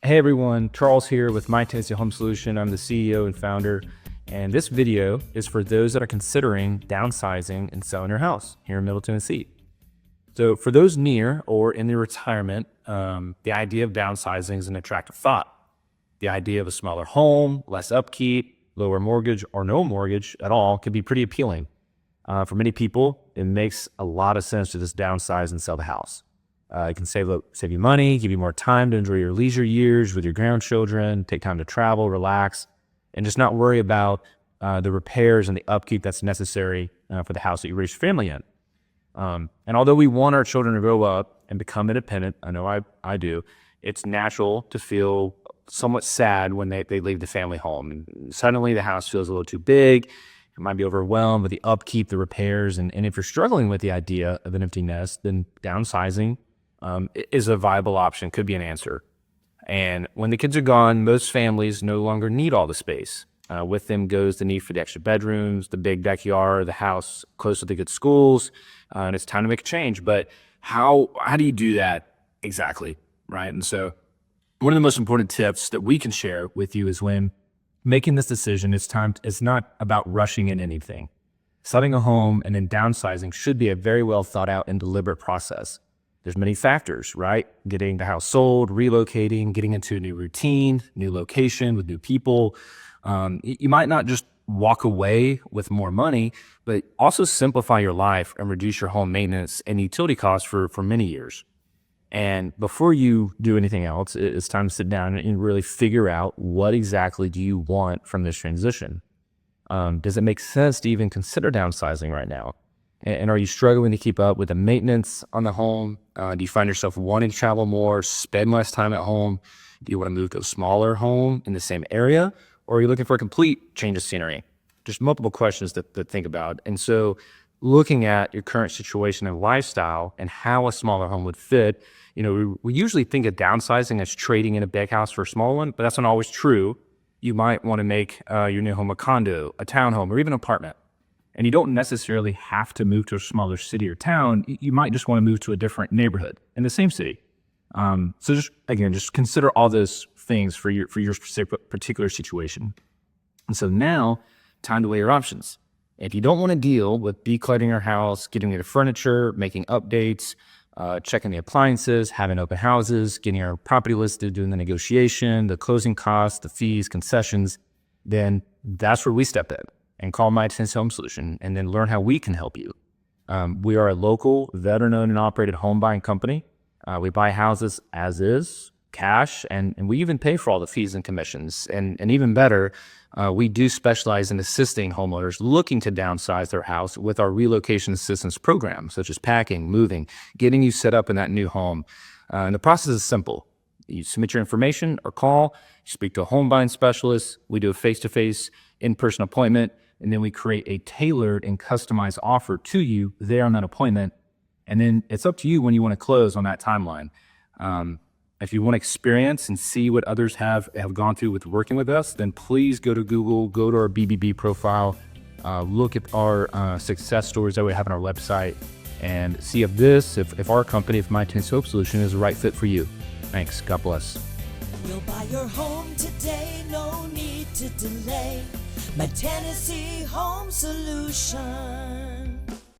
Hey everyone, Charles here with My Tennessee Home Solution. I'm the CEO and founder, and this video is for those that are considering downsizing and selling their house here in Middle Tennessee. So for those near or in their retirement, the idea of downsizing is an attractive thought. The idea of a smaller home, less upkeep, lower mortgage or no mortgage at all can be pretty appealing. For many people, it makes a lot of sense to just downsize and sell the house. It can save you money, give you more time to enjoy your leisure years with your grandchildren, take time to travel, relax, and just not worry about the repairs and the upkeep that's necessary for the house that you raise your family in. And although we want our children to grow up and become independent, I know I do, it's natural to feel somewhat sad when they leave the family home. And suddenly the house feels a little too big. It might be overwhelmed with the upkeep, the repairs. And if you're struggling with the idea of an empty nest, then downsizing is a viable option, could be an answer. And when the kids are gone, most families no longer need all the space. With them goes the need for the extra bedrooms, the big backyard, the house close to the good schools, and it's time to make a change. But how do you do that exactly, right? And so one of the most important tips that we can share with you is when making this decision, it's not about rushing in anything. Selling a home and then downsizing should be a very well thought out and deliberate process. There's many factors, right? Getting the house sold, relocating, getting into a new routine, new location with new people. You might not just walk away with more money, but also simplify your life and reduce your home maintenance and utility costs for many years. And before you do anything else, it's time to sit down and really figure out what exactly do you want from this transition. Does it make sense to even consider downsizing right now? And are you struggling to keep up with the maintenance on the home? Do you find yourself wanting to travel more, spend less time at home? Do you want to move to a smaller home in the same area? Or are you looking for a complete change of scenery? Just multiple questions to think about. And so looking at your current situation and lifestyle and how a smaller home would fit, we usually think of downsizing as trading in a big house for a small one, but that's not always true. You might want to make your new home a condo, a townhome, or even an apartment. And you don't necessarily have to move to a smaller city or town. You might just want to move to a different neighborhood in the same city. So just consider all those things for your particular situation. And so now, time to weigh your options. If you don't want to deal with decluttering your house, getting rid of furniture, making updates, checking the appliances, having open houses, getting your property listed, doing the negotiation, the closing costs, the fees, concessions, then that's where we step in and call My Tennessee Home Solution and then learn how we can help you. We are a local, veteran-owned and operated home buying company. We buy houses as is, cash, and we even pay for all the fees and commissions. And even better, we do specialize in assisting homeowners looking to downsize their house with our relocation assistance program, such as packing, moving, getting you set up in that new home. And the process is simple. You submit your information or call, you speak to a home buying specialist, we do a face-to-face in-person appointment, and then we create a tailored and customized offer to you there on that appointment. And then it's up to you when you want to close on that timeline. If you want to experience and see what others have gone through with working with us, then please go to Google, go to our BBB profile, look at our success stories that we have on our website, and see if our company, if My Tennessee Home Solution is the right fit for you. Thanks. God bless. We'll buy your home today, no need to delay. My Tennessee Home Solution.